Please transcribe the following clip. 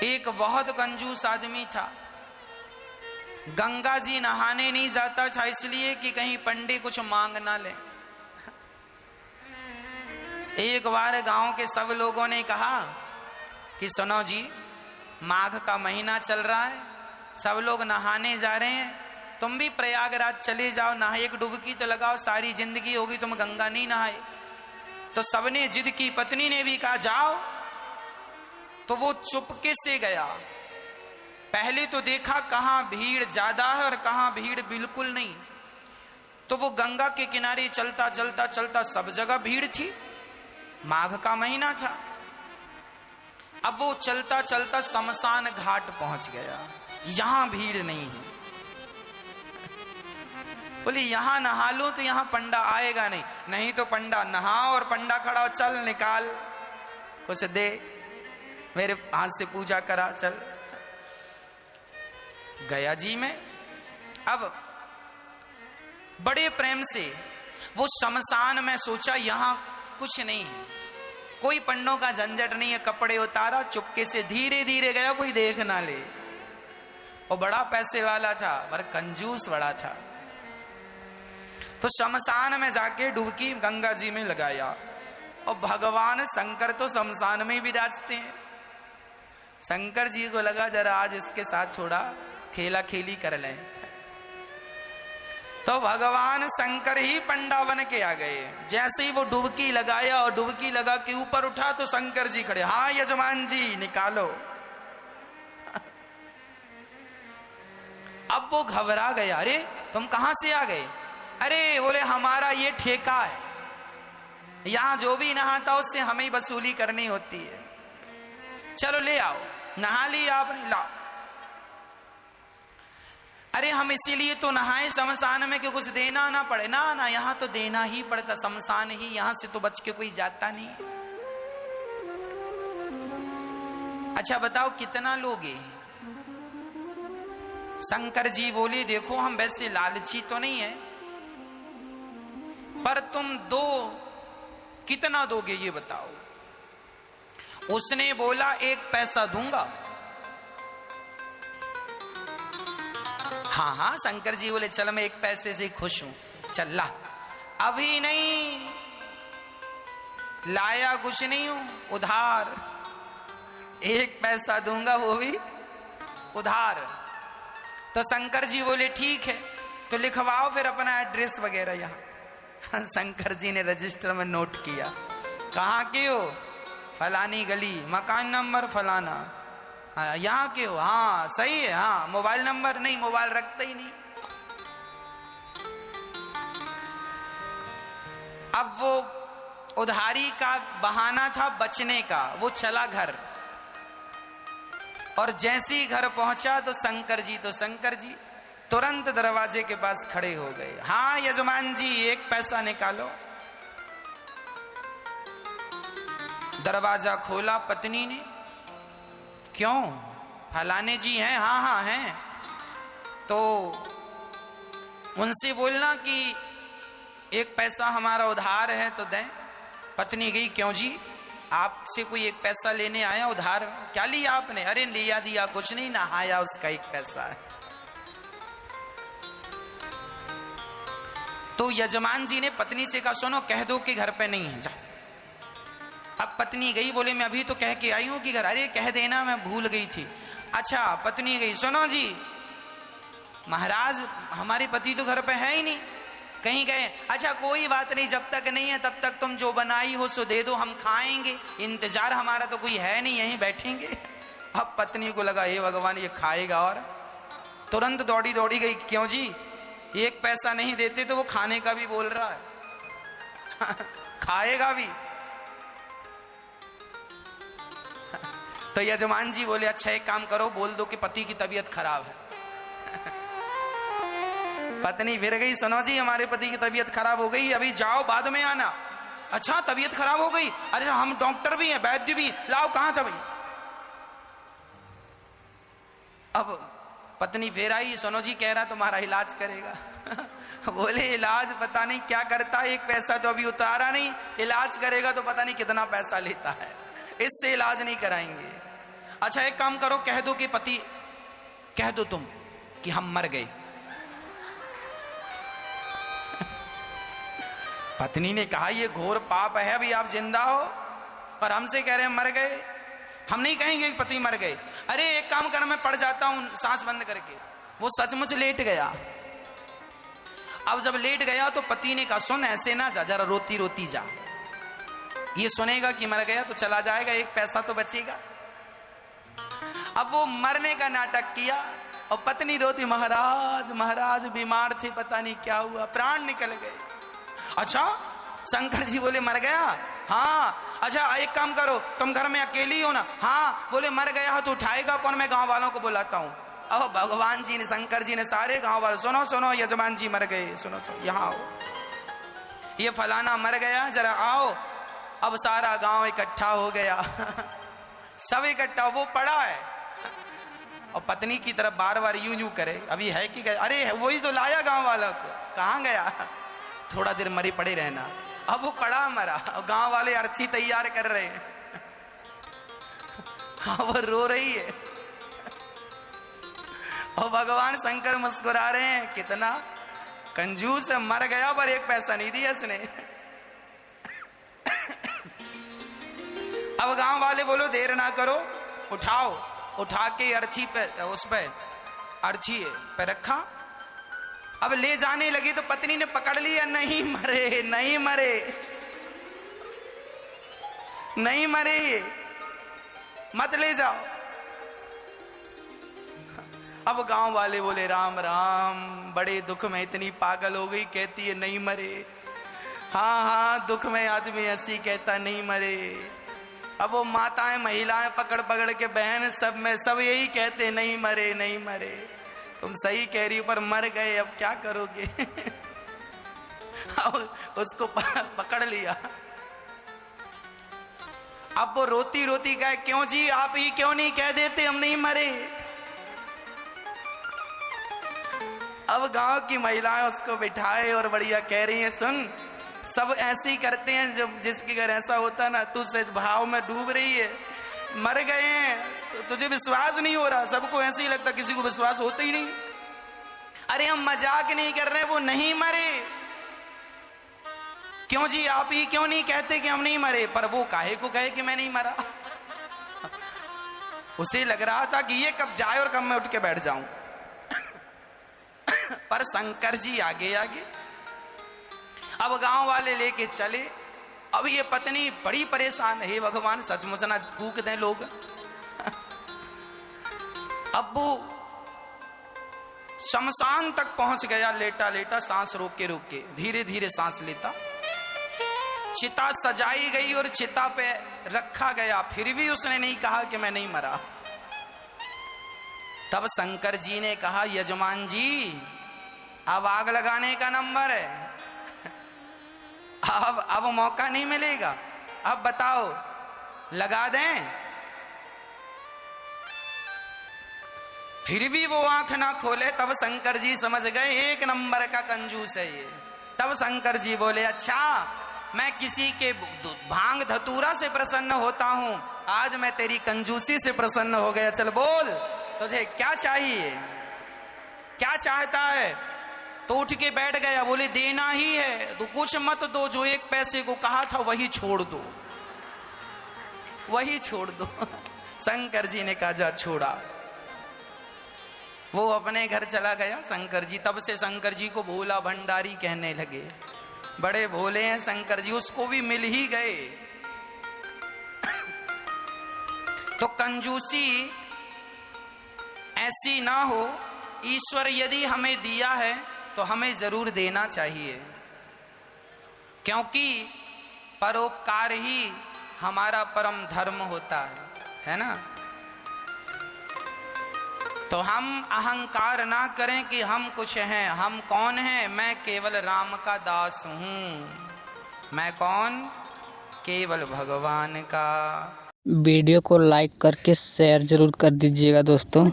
एक बहुत कंजूस आदमी था, गंगा जी नहाने नहीं जाता था इसलिए कि कहीं पंडित कुछ मांग ना ले। एक बार गांव के सब लोगों ने कहा कि सुनो जी, माघ का महीना चल रहा है, सब लोग नहाने जा रहे हैं, तुम भी प्रयागराज चले जाओ, नहा एक डुबकी तो लगाओ, सारी जिंदगी होगी तुम गंगा नहीं नहाए। तो सबने जिद की, पत्नी ने भी कहा जाओ। तो वो चुपके से गया। पहले तो देखा कहां भीड़ ज्यादा है और कहां भीड़ बिल्कुल नहीं। तो वो गंगा के किनारे चलता चलता चलता, सब जगह भीड़ थी, माघ का महीना था। अब वो चलता चलता शमशान घाट पहुंच गया, यहां भीड़ नहीं है। बोले यहां नहा लो तो यहां पंडा आएगा नहीं, नहीं तो पंडा नहा और पंडा खड़ा हो, चल निकाल कुछ दे, मेरे हाथ से पूजा करा, चल। गया जी में। अब बड़े प्रेम से वो शमशान में सोचा यहां कुछ नहीं है, कोई पंडों का झंझट नहीं है, कपड़े उतारा, चुपके से धीरे धीरे गया, कोई देख ना ले। और बड़ा पैसे वाला था पर कंजूस बड़ा था। तो शमशान में जाके डुबकी गंगा जी में लगाया। और भगवान शंकर तो शमशान में ही विराजते हैं। शंकर जी को लगा जरा आज इसके साथ थोड़ा खेला खेली कर लें। तो भगवान शंकर ही पंडा बन के आ गए। जैसे ही वो डुबकी लगाया और डुबकी लगा के ऊपर उठा तो शंकर जी खड़े, हाँ यजमान जी निकालो। अब वो घबरा गया, अरे तुम कहां से आ गए? अरे बोले हमारा ये ठेका है, यहां जो भी नहाता उससे हमें वसूली करनी होती है, चलो ले आओ। नहा लिया आपने, लाओ। अरे हम इसीलिए तो नहाए शमशान में कि कुछ देना ना पड़े। ना ना, यहां तो देना ही पड़ता, शमशान ही, यहां से तो बच के कोई जाता नहीं। अच्छा बताओ कितना लोगे? शंकर जी बोले देखो हम वैसे लालची तो नहीं है, पर तुम दो, कितना दोगे ये बताओ? उसने बोला 1 पैसा दूंगा। हाँ हाँ, शंकर जी बोले चल मैं 1 पैसे से खुश हूं, चल ला। अभी नहीं लाया, कुछ नहीं हूं, उधार 1 पैसा दूंगा, वो भी उधार। तो शंकर जी बोले ठीक है, तो लिखवाओ फिर अपना एड्रेस वगैरह यहाँ। शंकर जी ने रजिस्टर में नोट किया, कहाँ के हो? फलानी गली, मकान नंबर फलाना। हाँ यहाँ के हो? हाँ सही है। हाँ मोबाइल नंबर? नहीं, मोबाइल रखते ही नहीं। अब वो उधारी का बहाना था बचने का, वो चला घर। और जैसे ही घर पहुंचा तो शंकर जी तुरंत दरवाजे के पास खड़े हो गए। हाँ यजमान जी 1 पैसा निकालो। दरवाजा खोला पत्नी ने, क्यों? फलाने जी हैं? हाँ हाँ हैं। तो उनसे बोलना कि 1 पैसा हमारा उधार है तो दें। पत्नी गई, क्यों जी आपसे कोई 1 पैसा लेने आया उधार? क्या लिया आपने? अरे लिया दिया कुछ नहीं, नहाया उसका 1 पैसा है। तो यजमान जी ने पत्नी से कहा सुनो कह दो कि घर पे नहीं है, जा। अब पत्नी गई, बोले मैं अभी तो कह के आई हूं कि घर। अरे कह देना मैं भूल गई थी। अच्छा पत्नी गई, सुनो जी महाराज हमारे पति तो घर पे है ही नहीं, कहीं गए। अच्छा कोई बात नहीं, जब तक नहीं है तब तक तुम जो बनाई हो सो दे दो, हम खाएंगे, इंतजार हमारा तो कोई है नहीं, यहीं बैठेंगे। अब पत्नी को लगा हे भगवान ये खाएगा, और तुरंत दौड़ी दौड़ी गई, क्यों जी 1 पैसा नहीं देते तो वो खाने का भी बोल रहा है खाएगा भी। तो यजमान जी बोले अच्छा एक काम करो, बोल दो कि पति की तबीयत खराब है। पत्नी फिर गई, सुनो जी हमारे पति की तबीयत खराब हो गई, अभी जाओ बाद में आना। अच्छा तबीयत खराब हो गई? अरे हम डॉक्टर भी हैं, वैद्य भी, लाओ कहां था भाई? अब पत्नी फिर आई, सुनो जी कह रहा तुम्हारा इलाज करेगा। बोले इलाज पता नहीं क्या करता है, 1 पैसा तो अभी उतारा नहीं, इलाज करेगा तो पता नहीं कितना पैसा लेता है, इससे इलाज नहीं कराएंगे। अच्छा एक काम करो, कह दो कि पति, कह दो तुम कि हम मर गए। पत्नी ने कहा ये घोर पाप है, अभी आप जिंदा हो और हमसे कह रहे हैं मर गए। हम नहीं कहेंगे कि पति मर गए। अरे एक काम कर, मैं पड़ जाता हूं सांस बंद करके। वो सचमुच लेट गया। अब जब लेट गया तो पति ने कहा सुन ऐसे ना जा, जरा रोती रोती जा। ये सुनेगा कि मर गया तो चला जाएगा, एक पैसा तो बचेगा। अब वो मरने का नाटक किया और पत्नी रोती, महाराज महाराज बीमार थे, पता नहीं क्या हुआ, प्राण निकल गए। अच्छा शंकर जी बोले मर गया? हाँ। अच्छा एक काम करो, तुम घर में अकेली हो ना? हाँ। बोले मर गया तो उठाएगा कौन? मैं गांव वालों को बुलाता हूँ। अब भगवान जी ने, शंकर जी ने सारे गांव वाले, सुनो सुनो यजमान जी मर गए, सुनो सुनो यहाँ आओ, ये फलाना मर गया, जरा आओ। अब सारा गांव इकट्ठा हो गया। सब इकट्ठा, वो पड़ा है और पत्नी की तरफ बार बार यूं यूं करे, अभी है कि गया? अरे वही तो लाया गांव वालों को, कहाँ गया? थोड़ा देर मरी पड़े रहना। अब वो पड़ा मरा और गांव वाले अर्थी तैयार कर रहे हैं। हाँ वो रो रही है और भगवान शंकर मुस्कुरा रहे हैं, कितना कंजूस है, मर गया पर एक पैसा नहीं दिया इसने। अब गांव वाले बोलो देर ना करो, उठाओ। उठा के अर्थी पे, उस पे अर्थी पे रखा। अब ले जाने लगी तो पत्नी ने पकड़ लिया, नहीं मरे नहीं मरे नहीं मरे, मत ले जाओ। अब गांव वाले बोले राम राम, बड़े दुख में इतनी पागल हो गई, कहती है नहीं मरे। हाँ हाँ दुख में आदमी ऐसी कहता नहीं मरे। अब वो माताएं महिलाएं पकड़ पकड़ के, बहन सब में सब यही कहते नहीं मरे नहीं मरे। तुम सही कह रही हो पर मर गए, अब क्या करोगे? अब उसको पकड़ लिया। अब वो रोती रोती कहे क्यों जी, आप ही क्यों नहीं कह देते हम नहीं मरे? अब गांव की महिलाएं उसको बिठाए और बढ़िया कह रही हैं सुन, सब ऐसे ही करते हैं, जब जिसके घर ऐसा होता ना, तू सच भाव में डूब रही है, मर गए हैं तो तुझे विश्वास नहीं हो रहा, सबको ऐसे ही लगता, किसी को विश्वास होता ही नहीं। अरे हम मजाक नहीं कर रहे, वो नहीं मरे। क्यों जी आप ही क्यों नहीं कहते कि हम नहीं मरे? पर वो काहे को कहे कि मैं नहीं मरा? उसे लग रहा था कि ये कब जाए और कब मैं उठ के बैठ जाऊं। पर शंकर जी आगे आगे। अब गांव वाले लेके चले। अब ये पत्नी बड़ी परेशान है, भगवान सचमुच ना फूक दें लोग। अब वो शमशान तक पहुंच गया, लेटा लेटा सांस रोक के धीरे धीरे सांस लेता। चिता सजाई गई और चिता पे रखा गया, फिर भी उसने नहीं कहा कि मैं नहीं मरा। तब शंकर जी ने कहा यजमान जी अब आग लगाने का नंबर है, अब मौका नहीं मिलेगा, अब बताओ लगा दें? फिर भी वो आंख ना खोले। तब शंकर जी समझ गए एक नंबर का कंजूस है ये। तब शंकर जी बोले अच्छा मैं किसी के भांग धतूरा से प्रसन्न होता हूं, आज मैं तेरी कंजूसी से प्रसन्न हो गया। चल बोल तुझे क्या चाहिए, क्या चाहता है? तो उठ के बैठ गया, बोले देना ही है तो कुछ मत दो, जो एक पैसे को कहा था वही छोड़ दो, वही छोड़ दो। शंकर जी ने कहा जा छोड़ा। वो अपने घर चला गया शंकर जी। तब से शंकर जी को भोला भंडारी कहने लगे, बड़े भोले हैं शंकर जी, उसको भी मिल ही गए। तो कंजूसी ऐसी ना हो, ईश्वर यदि हमें दिया है तो हमें जरूर देना चाहिए, क्योंकि परोपकार ही हमारा परम धर्म होता है ना। तो हम अहंकार ना करें कि हम कुछ हैं। हम कौन हैं? मैं केवल राम का दास हूं। मैं कौन? केवल भगवान का। वीडियो को लाइक करके शेयर जरूर कर दीजिएगा दोस्तों।